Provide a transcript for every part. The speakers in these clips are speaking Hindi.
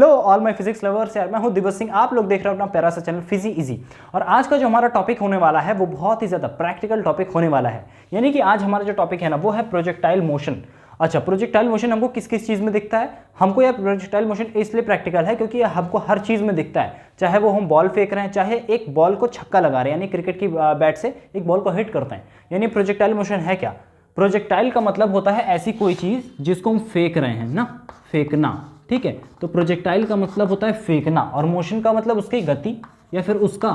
Hello all my physics lovers, यार मैं हूं दिवस सिंह। आप लोग देख रहे हो अपना प्यारा सा चैनल फिजी इजी। और आज का जो हमारा टॉपिक होने वाला है वो बहुत ही ज़्यादा प्रैक्टिकल टॉपिक होने वाला है। यानी कि आज हमारा जो टॉपिक है ना वो है प्रोजेक्टाइल मोशन। अच्छा, प्रोजेक्टाइल मोशन हमको किस किस चीज़ में दिखता है? हमको यह प्रोजेक्टाइल मोशन इसलिए प्रैक्टिकल है क्योंकि यह हमको हर चीज़ में दिखता है। चाहे वो हम बॉल फेंक रहे हैं, चाहे एक बॉल को छक्का लगा रहे हैं, यानी क्रिकेट की बैट से एक बॉल को हिट करते हैं। यानी प्रोजेक्टाइल मोशन है क्या? प्रोजेक्टाइल का मतलब होता है ऐसी कोई चीज़ जिसको हम फेंक रहे हैं ना, फेंकना। ठीक है, तो प्रोजेक्टाइल का मतलब होता है फेंकना, और मोशन का मतलब उसकी गति या फिर उसका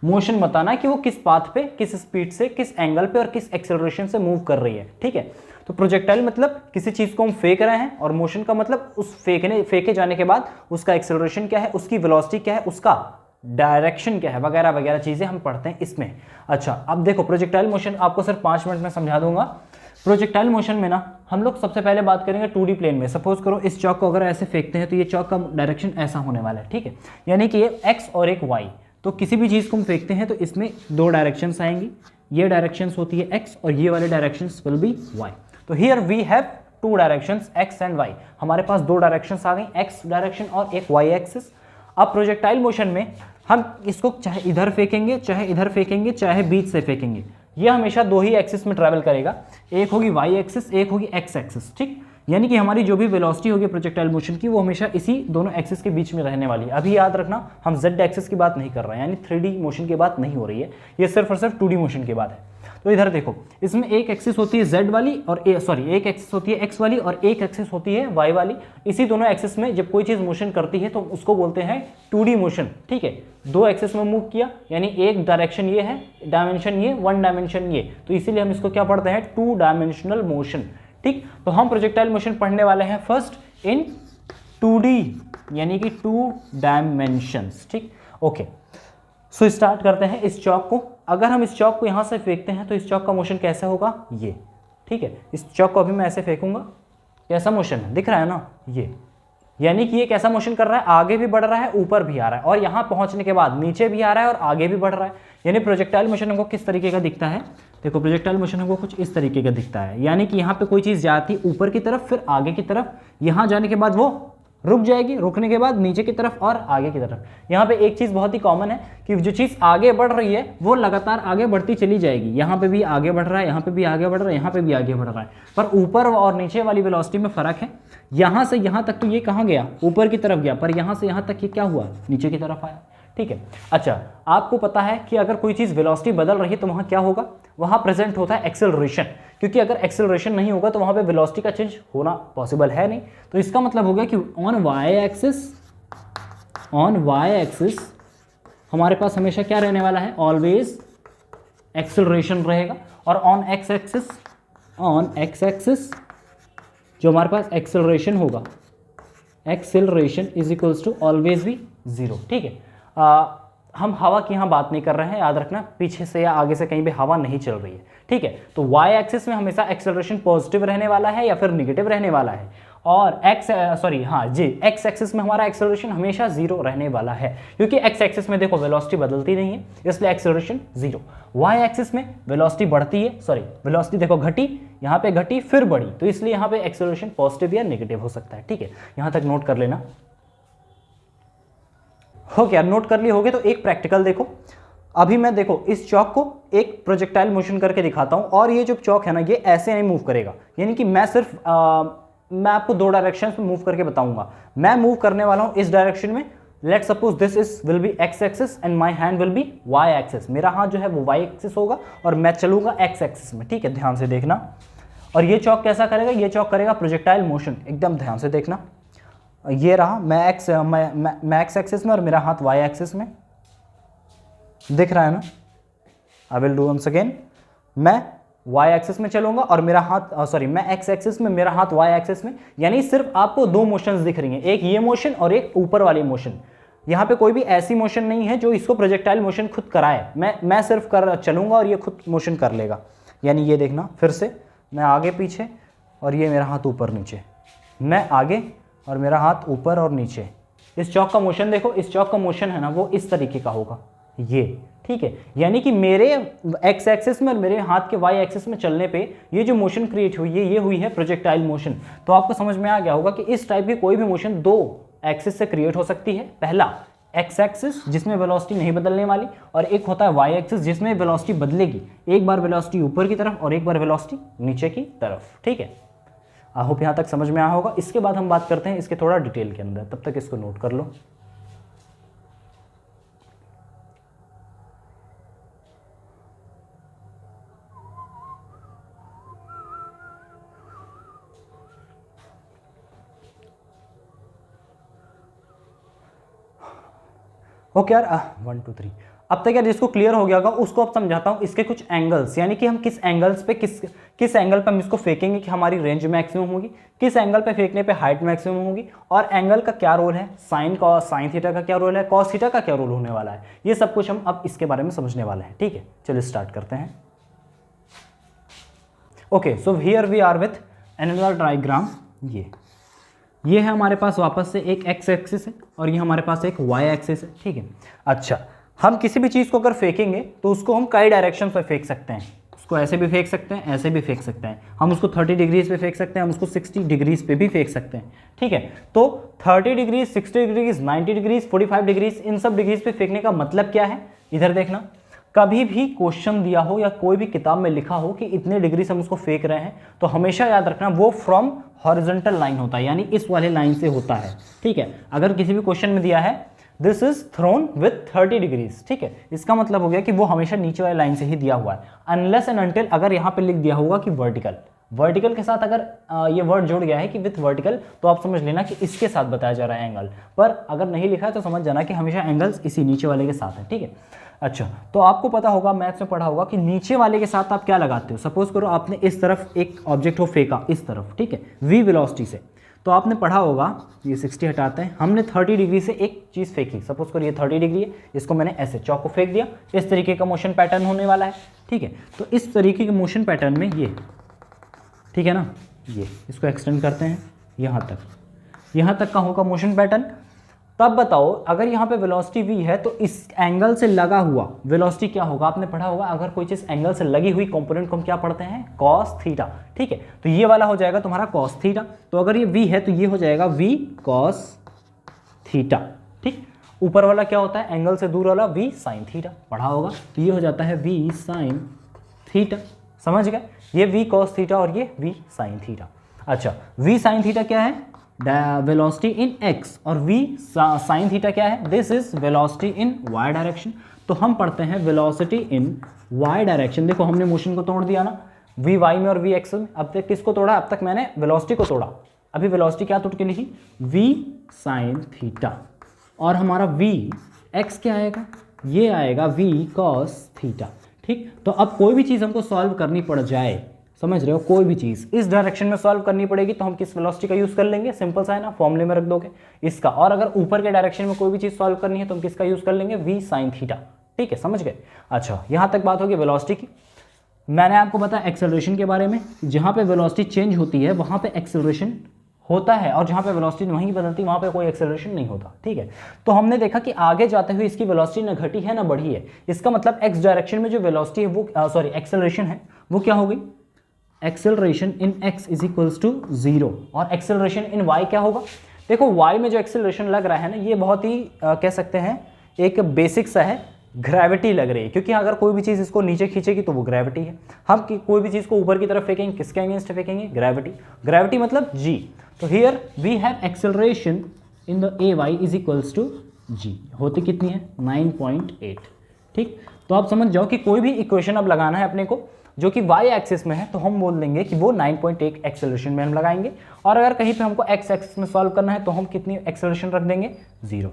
मोशन बताना कि वो किस पाथ पे, किस स्पीड से, किस एंगल पे और किस एक्सेलरेशन से मूव कर रही है। ठीक है, तो प्रोजेक्टाइल मतलब किसी चीज को हम फेंक रहे हैं, और मोशन का मतलब उस फेंके जाने के बाद उसका एक्सेलरेशन क्या है, उसकी वेलोसिटी क्या है, उसका डायरेक्शन क्या है, वगैरह वगैरह चीजें हम पढ़ते हैं इसमें। अच्छा, अब देखो प्रोजेक्टाइल मोशन आपको सिर्फ 5 मिनट में समझा दूंगा। प्रोजेक्टाइल मोशन में ना हम लोग सबसे पहले बात करेंगे 2D प्लेन में। सपोज करो इस चौक को अगर ऐसे फेंकते हैं तो ये चौक का डायरेक्शन ऐसा होने वाला है। ठीक है, यानी कि ये एक्स और एक वाई। तो किसी भी चीज़ को हम फेंकते हैं तो इसमें 2 डायरेक्शंस आएंगी। ये डायरेक्शंस होती है एक्स और ये वाले डायरेक्शंस विल बी वाई। तो here we have 2 directions X and Y. हमारे पास 2 डायरेक्शंस आ गई, एक्स डायरेक्शन और एक वाई एक्सिस। अब प्रोजेक्टाइल मोशन में हम इसको चाहे इधर फेंकेंगे, चाहे इधर फेंकेंगे, चाहे बीच से फेंकेंगे, ये हमेशा 2 ही एक्सिस में ट्रैवल करेगा। एक होगी वाई एक्सिस, एक होगी एक्स एक्सिस। ठीक, यानी कि हमारी जो भी वेलोसिटी होगी प्रोजेक्टाइल मोशन की वो हमेशा इसी दोनों एक्सिस के बीच में रहने वाली है। अभी याद रखना, हम जेड एक्सिस की बात नहीं कर रहे हैं, यानी 3D मोशन की बात नहीं हो रही है, ये सिर्फ और सिर्फ 2D मोशन की बात है। तो इधर देखो, इसमें एक एक्सिस होती है जेड वाली और एक एक्सिस होती है एक्स वाली और एक एक्सिस होती है वाई वाली। इसी दोनों एक्सिस में जब कोई चीज़ मोशन करती है तो उसको बोलते हैं 2D मोशन। ठीक है, 2 एक्सिस में मूव किया, यानी एक डायरेक्शन ये है, डायमेंशन ये, 1 डायमेंशन ये, तो इसीलिए हम इसको क्या पढ़ते हैं, 2 डायमेंशनल मोशन। ठीक, तो हम प्रोजेक्टाइल मोशन पढ़ने वाले हैं फर्स्ट इन 2D, यानी कि 2 डायमेंशंस। ठीक, ओके, सो स्टार्ट करते हैं इस चौक को। अगर हम इस चौक को यहाँ से फेंकते हैं तो इस चौक का मोशन कैसा होगा, ये। ठीक है, इस चौक को अभी मैं ऐसे फेंकूंगा, कैसा मोशन है दिख रहा है ना, ये। यानी कि ये कैसा मोशन कर रहा है, आगे भी बढ़ रहा है, ऊपर भी आ रहा है, और यहाँ पहुँचने के बाद नीचे भी आ रहा है और आगे भी बढ़ रहा है। यानी प्रोजेक्टाइल मोशन हमको किस तरीके का दिखता है, देखो प्रोजेक्टाइल मोशन हमको कुछ इस तरीके का दिखता है। यानी कि यहाँ पे कोई चीज़ जाती है ऊपर की तरफ, फिर आगे की तरफ, यहाँ जाने के बाद वो रुक जाएगी, रुकने के बाद नीचे की तरफ और आगे की तरफ। यहाँ पे एक चीज़ बहुत ही कॉमन है कि जो चीज़ आगे बढ़ रही है वो लगातार आगे बढ़ती चली जाएगी। यहाँ पे भी आगे बढ़ रहा है, यहाँ पे भी आगे बढ़ रहा है, यहाँ पे भी आगे बढ़ रहा है, पर ऊपर और नीचे वाली वेलोसिटी में फ़र्क है। यहाँ से यहाँ तक तो ये कहाँ गया, ऊपर की तरफ गया, पर यहाँ से यहाँ तक ये क्या हुआ, नीचे की तरफ आया। ठीक है, अच्छा, आपको पता है कि अगर कोई चीज़ वेलोसिटी बदल रही है तो वहाँ क्या होगा, वहाँ प्रेजेंट होता है एक्सेलरेशन, क्योंकि अगर एक्सेलरेशन नहीं होगा तो वहाँ पे वेलोसिटी का चेंज होना पॉसिबल है नहीं। तो इसका मतलब हो गया कि ऑन वाई एक्सिस हमारे पास हमेशा क्या रहने वाला है, ऑलवेज एक्सेलरेशन रहेगा, और ऑन एक्स एक्सिस जो हमारे पास एक्सेलरेशन होगा, acceleration is equals to always भी 0। ठीक है, हम हवा की यहाँ बात नहीं कर रहे हैं, याद रखना, पीछे से या आगे से कहीं भी हवा नहीं चल रही है। ठीक है, तो वाई एक्सिस में हमेशा एक्सेलरेशन पॉजिटिव रहने वाला है या फिर निगेटिव रहने वाला है, और एक्स एक्सिस में हमारा एक्सेलरेशन हमेशा 0 रहने वाला है, क्योंकि एक्स एक्सिस में देखो वेलोसिटी बदलती नहीं है, इसलिए एक्सेलरेशन 0। वाई एक्सिस में वेलोसिटी बढ़ती है, वेलोसिटी देखो घटी, यहाँ पे घटी फिर बढ़ी, तो इसलिए यहाँ पे एक्सेलरेशन पॉजिटिव या नेगेटिव हो सकता है। ठीक है, यहाँ तक नोट कर लेना। हो गया, नोट कर लिए होगे। तो एक प्रैक्टिकल देखो, अभी मैं देखो इस चौक को एक प्रोजेक्टाइल मोशन करके दिखाता हूं, और ये जो चौक है ना ये ऐसे नहीं मूव करेगा, यानी कि मैं सिर्फ मैं आपको 2 डायरेक्शन में मूव करके बताऊंगा। मैं मूव करने वाला हूं इस डायरेक्शन में, let suppose this is will be X axis and my hand will be Y axis. मेरा हाथ जो है वो वाई एक्सिस होगा और मैं चलूंगा एक्स एक्सिस में। ठीक है, ध्यान से देखना। और ये चौक कैसा करेगा, ये चौक करेगा प्रोजेक्टाइल मोशन, एकदम ध्यान से देखना। ये रहा, मैं एक्स एक्सिस में और मेरा हाथ वाई एक्सिस में, दिख रहा है ना। I will do once again, मैं वाई एक्सिस में चलूंगा और मेरा हाथ मैं एक्स एक्सिस में, मेरा हाथ वाई एक्सिस में। यानी सिर्फ आपको 2 मोशंस दिख रही हैं, एक ये मोशन और एक ऊपर वाली मोशन। यहाँ पे कोई भी ऐसी मोशन नहीं है जो इसको प्रोजेक्टाइल मोशन खुद कराए। मैं सिर्फ चलूंगा और ये खुद मोशन कर लेगा। यानी ये देखना, फिर से मैं आगे पीछे और ये मेरा हाथ ऊपर नीचे, मैं आगे और मेरा हाथ ऊपर और नीचे। इस चौक का मोशन देखो, इस चौक का मोशन है ना वो इस तरीके का होगा, ये। ठीक है, यानी कि मेरे एक्स एक्सिस में और मेरे हाथ के वाई एक्सिस में चलने पे ये जो मोशन क्रिएट हुई है ये हुई है प्रोजेक्टाइल मोशन। तो आपको समझ में आ गया होगा कि इस टाइप की कोई भी मोशन 2 एक्सिस से क्रिएट हो सकती है। पहला एक्स एक्सिस जिसमें वेलोसिटी नहीं बदलने वाली, और एक होता है वाई एक्सिस जिसमें वेलोसिटी बदलेगी, एक बार वेलोसिटी ऊपर की तरफ और एक बार वेलोसिटी नीचे की तरफ। ठीक है, आई होप यहाँ तक समझ में आया होगा। इसके बाद हम बात करते हैं इसके थोड़ा डिटेल के अंदर, तब तक इसको नोट कर लो। ओके यार, 1 2 3 अब तक यार जिसको क्लियर हो गया होगा उसको अब समझाता हूँ इसके कुछ एंगल्स, यानी कि हम किस एंगल्स पे किस एंगल पे हम इसको फेंकेंगे कि हमारी रेंज मैक्सिमम होगी, किस एंगल पे फेंकने पे हाइट मैक्सिमम होगी, और एंगल का क्या रोल है, साइन थीटा का क्या रोल है, कॉस थीटा का क्या रोल होने वाला है, ये सब कुछ हम अब इसके बारे में समझने वाले हैं। ठीक है, चलिए स्टार्ट करते हैं। Okay, so here we are with another diagram. ये है हमारे पास वापस से एक एक्स एक्सिस है और ये हमारे पास एक वाई एक्सिस है। ठीक है, अच्छा, हम किसी भी चीज़ को अगर फेंकेंगे तो उसको हम कई डायरेक्शन पे फेंक सकते हैं। उसको ऐसे भी फेंक सकते हैं, ऐसे भी फेंक सकते हैं, हम उसको 30 डिग्रीज पे फेंक सकते हैं, हम उसको 60 डिग्रीज पे भी फेंक सकते हैं। ठीक है, तो 30 डिग्रीज, 60 डिग्रीज, 90 डिग्रीज, 45 डिग्रीज, इन सब डिग्रीज पे फेंकने का मतलब क्या है, इधर देखना। कभी भी क्वेश्चन दिया हो या कोई भी किताब में लिखा हो कि इतने डिग्री से हम उसको फेंक रहे हैं, तो हमेशा याद रखना वो फ्रॉम हॉरिजॉन्टल लाइन होता है, यानी इस वाले लाइन से होता है। ठीक है, अगर किसी भी क्वेश्चन में दिया है this is throne with 30 degrees, ठीक है, इसका मतलब हो गया कि वो हमेशा नीचे वाली लाइन से ही दिया हुआ है, अनलेस एंड अनटिल अगर यहाँ पे लिख दिया होगा कि वर्टिकल के साथ अगर ये वर्ड जुड़ गया है कि विथ वर्टिकल, तो आप समझ लेना कि इसके साथ बताया जा रहा है एंगल, पर अगर नहीं लिखा है तो समझ जाना कि हमेशा एंगल्स इसी नीचे वाले के साथ है। ठीक है, अच्छा, तो आपको पता होगा, मैथ्स में पढ़ा होगा कि नीचे वाले के साथ आप क्या लगाते हो। सपोज करो आपने इस तरफ एक ऑब्जेक्ट को फेंका इस तरफ, ठीक है, v वेलोसिटी से, तो आपने पढ़ा होगा, ये 60 हटाते हैं, हमने 30 डिग्री से एक चीज़ फेंकी। सपोज करो ये 30 डिग्री है, इसको मैंने ऐसे चौक को फेंक दिया, इस तरीके का मोशन पैटर्न होने वाला है। ठीक है, तो इस तरीके के मोशन पैटर्न में ये, ठीक है ना, ये इसको एक्सटेंड करते हैं यहाँ तक का होगा मोशन पैटर्न। तब बताओ अगर यहाँ पे वेलोसिटी v है तो इस एंगल से लगा हुआ वेलोसिटी क्या होगा, आपने पढ़ा होगा, अगर कोई चीज़ एंगल से लगी हुई कंपोनेंट को हम क्या पढ़ते हैं, कॉस थीटा। ठीक है, तो ये वाला हो जाएगा तुम्हारा कॉस थीटा, तो अगर ये v है तो ये हो जाएगा v कॉस थीटा। ठीक, ऊपर वाला क्या होता है, एंगल से दूर वाला v साइन थीटा, पढ़ा होगा, तो ये हो जाता है v साइन थीटा। समझ गए, ये v कॉस थीटा और ये v साइन थीटा। अच्छा, v साइन थीटा क्या है, वेलोसिटी इन x, और v साइन थीटा क्या है, this is velocity in y direction. तो हम पढ़ते हैं वेलोसिटी इन y डायरेक्शन। देखो हमने मोशन को तोड़ दिया ना, v y में और v x में। अब तक किसको तोड़ा, अब तक मैंने वेलोसिटी को तोड़ा, अभी वेलोसिटी क्या तोड़ के लिखी, v साइन थीटा, और हमारा v x क्या आएगा, ये आएगा v cos थीटा। ठीक, तो अब कोई भी चीज़ हमको सॉल्व करनी पड़ जाए, समझ रहे हो, कोई भी चीज़ इस डायरेक्शन में सॉल्व करनी पड़ेगी तो हम किस वेलोसिटी का यूज़ कर लेंगे, सिंपल सा है ना, फॉर्मूले में रख दोगे इसका। और अगर ऊपर के डायरेक्शन में कोई भी चीज़ सॉल्व करनी है तो हम किसका यूज़ कर लेंगे, v साइन थीटा। ठीक है, समझ गए। अच्छा, यहाँ तक बात होगी वेलोसिटी की। मैंने आपको बताया एक्सेलरेशन के बारे में, जहाँ पे वेलोसिटी चेंज होती है वहाँ पे एक्सेलरेशन होता है, और जहाँ पे वेलोसिटी नहीं बदलती वहाँ पे कोई एक्सेलरेशन नहीं होता। ठीक है, तो हमने देखा कि आगे जाते हुए इसकी वेलोसिटी न घटी है न बढ़ी है, इसका मतलब एक्स डायरेक्शन में जो वेलोसिटी है वो एक्सेलरेशन है वो क्या हो गई, acceleration in x is equals to 0, और एक्सेलरेशन इन y क्या होगा। देखो y में जो एक्सेलरेशन लग रहा है ना, ये बहुत ही कह सकते हैं एक बेसिक सा है, ग्रेविटी लग रही है, क्योंकि अगर कोई भी चीज़ इसको नीचे खींचेगी तो वो ग्रेविटी है। हम कोई भी चीज़ को ऊपर की तरफ फेंकेंगे, किसके अगेंस्ट फेंकेंगे, ग्रेविटी मतलब g। तो here we have acceleration in the ay is equals to g, होती कितनी है, 9.8। ठीक, तो आप समझ जाओ कि कोई भी इक्वेशन अब लगाना है अपने को जो कि y एक्सिस में है, तो हम बोल देंगे कि वो 9.8 एक्सेलरेशन में हम लगाएंगे, और अगर कहीं पे हमको x एक्सिस में सॉल्व करना है तो हम कितनी एक्सेलरेशन रख देंगे, 0।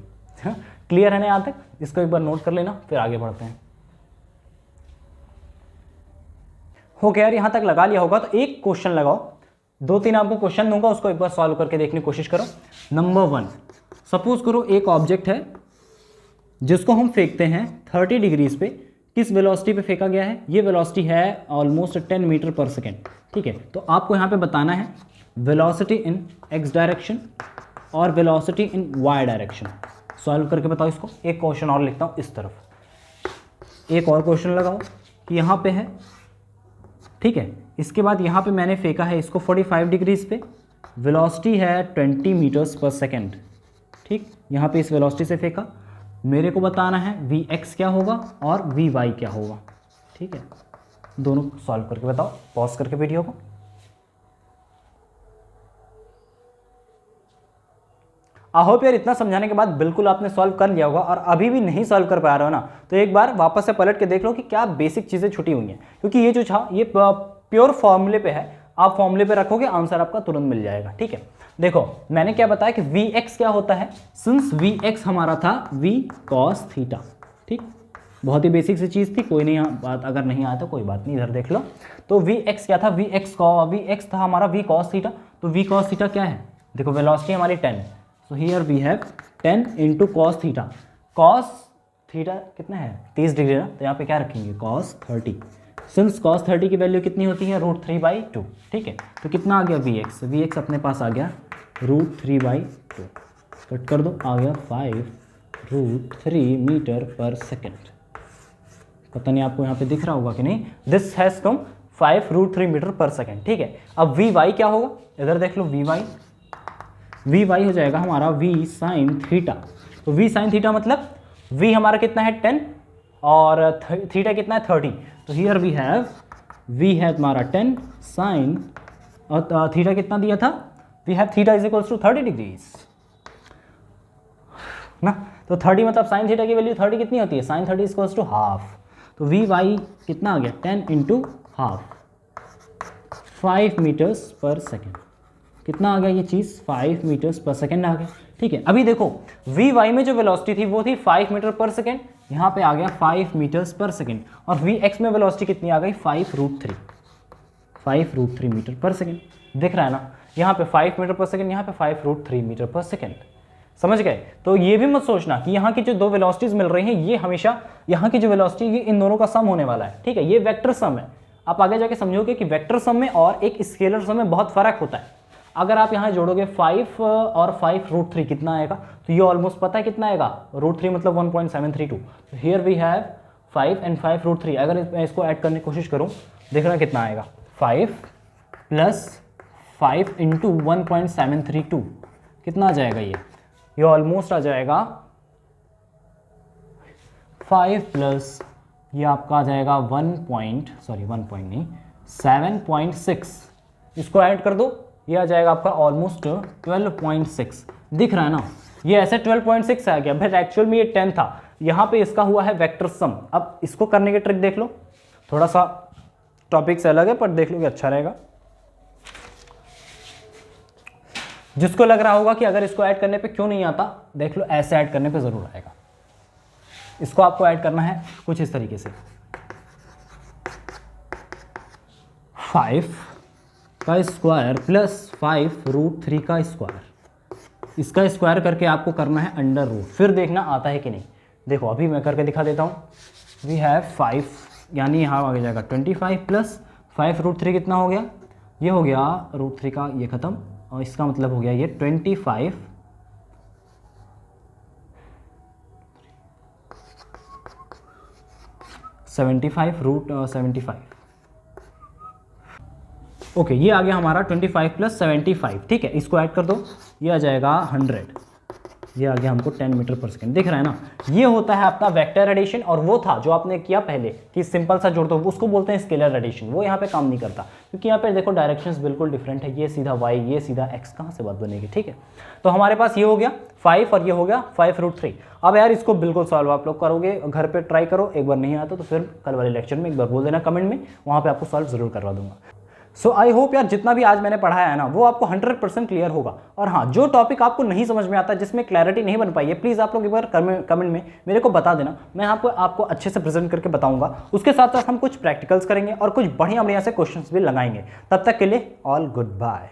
क्लियर है ना यहाँ तक, इसको एक बार नोट कर लेना, फिर आगे बढ़ते हैं। हो गया यार, यहाँ तक लगा लिया होगा तो एक क्वेश्चन लगाओ, 2-3 आपको क्वेश्चन दूंगा, उसको एक बार सॉल्व करके देखने की कोशिश करो। नंबर 1, सपोज करो एक ऑब्जेक्ट है जिसको हम फेंकते हैं 30 डिग्रीज पे, किस वेलोसिटी पे फेंका गया है, ये वेलोसिटी है ऑलमोस्ट 10 मीटर पर सेकेंड। ठीक है, तो आपको यहाँ पे बताना है वेलोसिटी इन x डायरेक्शन और वेलोसिटी इन y डायरेक्शन। सॉल्व करके बताओ इसको। एक क्वेश्चन और लिखता हूँ इस तरफ, एक और क्वेश्चन लगाओ कि यहाँ पे है, ठीक है, इसके बाद यहाँ पे मैंने फेंका है इसको 45 डिग्रीज पे, वेलोसिटी है 20 मीटर्स पर सेकेंड। ठीक, यहाँ पे इस वेलोसिटी से फेंका, मेरे को बताना है Vx क्या होगा और Vy क्या होगा। ठीक है, दोनों सॉल्व करके बताओ, पॉज करके वीडियो को। आई होप यार इतना समझाने के बाद बिल्कुल आपने सॉल्व कर लिया होगा, और अभी भी नहीं सॉल्व कर पा रहे हो ना, तो एक बार वापस से पलट के देख लो कि क्या बेसिक चीज़ें छुटी हुई हैं, क्योंकि ये जो था ये प्योर फॉर्मूले पे है, आप फॉर्मूले पे रखोगे आंसर आपका तुरंत मिल जाएगा। ठीक है, देखो मैंने क्या बताया कि Vx क्या होता है, सिंस Vx हमारा था V cos थीटा। ठीक, बहुत ही बेसिक सी चीज़ थी, कोई नहीं बात अगर नहीं आया तो कोई बात नहीं, इधर देख लो। तो Vx क्या था, Vx था हमारा V cos थीटा। तो V cos थीटा क्या है, देखो वेलोसिटी हमारी 10, so here we have 10 into cos theta. Cos theta कितना है 30 डिग्री ना, तो यहाँ पे क्या रखेंगे कॉस 30। सिंस कॉस 30 की वैल्यू कितनी होती है √3/2। ठीक है, तो कितना आ गया Vx अपने पास आ गया √3/2, कट कर दो, आ गया 5√3 मीटर पर सेकेंड। पता नहीं आपको यहाँ पे दिख रहा होगा कि नहीं, दिस हैज़ कम 5√3 मीटर पर सेकेंड। ठीक है, अब Vy क्या होगा, इधर देख लो, Vy हो जाएगा हमारा V sin थीटा। तो V sin थीटा मतलब V हमारा कितना है 10 और थीटा कितना है 30। तो हियर वी हैव हमारा 10 sin और थीटा कितना दिया था, we have theta is equals to 30 degrees ना। तो 30 मतलब sin थीटा की वैल्यू 30 कितनी होती है, sin 30 इक्वल्स टू हाफ। तो Vy कितना आ गया 10 इंटू हाफ, 5 मीटर्स पर सेकेंड। कितना आ गया ये चीज़, 5 मीटर्स पर सेकेंड आ गया। ठीक है, अभी देखो Vy में जो वेलोसिटी थी वो थी 5 मीटर पर सेकेंड, यहाँ पे आ गया 5 मीटर्स पर सेकेंड, और Vx में वेलोसिटी कितनी आ गई 5√3 मीटर पर सेकेंड। दिख रहा है ना, यहाँ पे 5 मीटर पर सेकेंड, यहाँ पे 5√3 मीटर पर सेकेंड। समझ गए। तो ये भी मत सोचना कि यहाँ की जो दो वेलोसिटीज मिल रही हैं ये हमेशा यहाँ की जो वेलोसिटी ये इन दोनों का सम होने वाला है। ठीक है, ये वेक्टर सम है। आप आगे जाके समझोगे कि वेक्टर सम में और एक स्केलर सम में बहुत फर्क होता है। अगर आप यहाँ जोड़ोगे 5 और 5√3 कितना आएगा, तो ये ऑलमोस्ट पता है कितना आएगा, √3 मतलब 1.732। तो हियर वी हैव 5 एंड 5√3। अगर मैं इसको ऐड करने की कोशिश करूँ, देखना कितना आएगा, 5 + 5 इंटू 1.732 कितना आ जाएगा, ये ऑलमोस्ट आ जाएगा 5 प्लस ये आपका आ जाएगा 7.6। इसको ऐड कर दो, ये आ जाएगा आपका ऑलमोस्ट 12.6। दिख रहा है ना, ये ऐसे 12.6 आ गया, बट एक्चुअल में ये 10 था। यहाँ पे इसका हुआ है वेक्टर सम। अब इसको करने की ट्रिक देख लो, थोड़ा सा टॉपिक से अलग है पर देख लो कि अच्छा रहेगा। जिसको लग रहा होगा कि अगर इसको ऐड करने पे क्यों नहीं आता, देख लो ऐसे ऐड करने पे ज़रूर आएगा। इसको आपको ऐड करना है कुछ इस तरीके से, 5 का स्क्वायर प्लस 5√3 का स्क्वायर, इसका स्क्वायर करके आपको करना है √, फिर देखना आता है कि नहीं। देखो अभी मैं करके दिखा देता हूँ। वी हैव 5 यानी यहाँ आगे जाएगा 25 प्लस 5√3 कितना हो गया, ये हो गया √3 का ये ख़त्म, और इसका मतलब हो गया ये 25 √75। ओके, ये आ गया हमारा 25 प्लस 75। ठीक है, इसको ऐड कर दो, ये आ जाएगा 100। ये आ गया हमको 10 मीटर पर सेकेंड। दिख रहा है ना, ये होता है अपना वेक्टर एडिशन। और वो था जो आपने किया पहले कि सिंपल सा जोड़ दो, उसको बोलते हैं स्केलर एडिशन। वो यहाँ पे काम नहीं करता, क्योंकि यहाँ पे देखो डायरेक्शंस बिल्कुल डिफरेंट है। ये सीधा y, ये सीधा x, कहाँ से बात बनेगी। ठीक है, तो हमारे पास ये हो गया 5 और ये हो गया 5√3। अब यार इसको बिल्कुल सॉल्व आप लोग करोगे, घर पर ट्राई करो। एक बार नहीं आता तो फिर कल वाले लेक्चर में एक बार बोल देना कमेंट में, वहाँ पर आपको सॉल्व जरूर करवा दूंगा। सो आई होप यार जितना भी आज मैंने पढ़ाया है ना वो आपको 100% क्लियर होगा। और हाँ, जो टॉपिक आपको नहीं समझ में आता, जिसमें क्लैरिटी नहीं बन पाई है, प्लीज़ आप लोग एक बार कमेंट में मेरे को बता देना। मैं आपको अच्छे से प्रेजेंट करके बताऊंगा। उसके साथ साथ हम कुछ प्रैक्टिकल्स करेंगे और कुछ बढ़िया बढ़िया से क्वेश्चंस भी लगाएंगे। तब तक के लिए ऑल गुड बाय।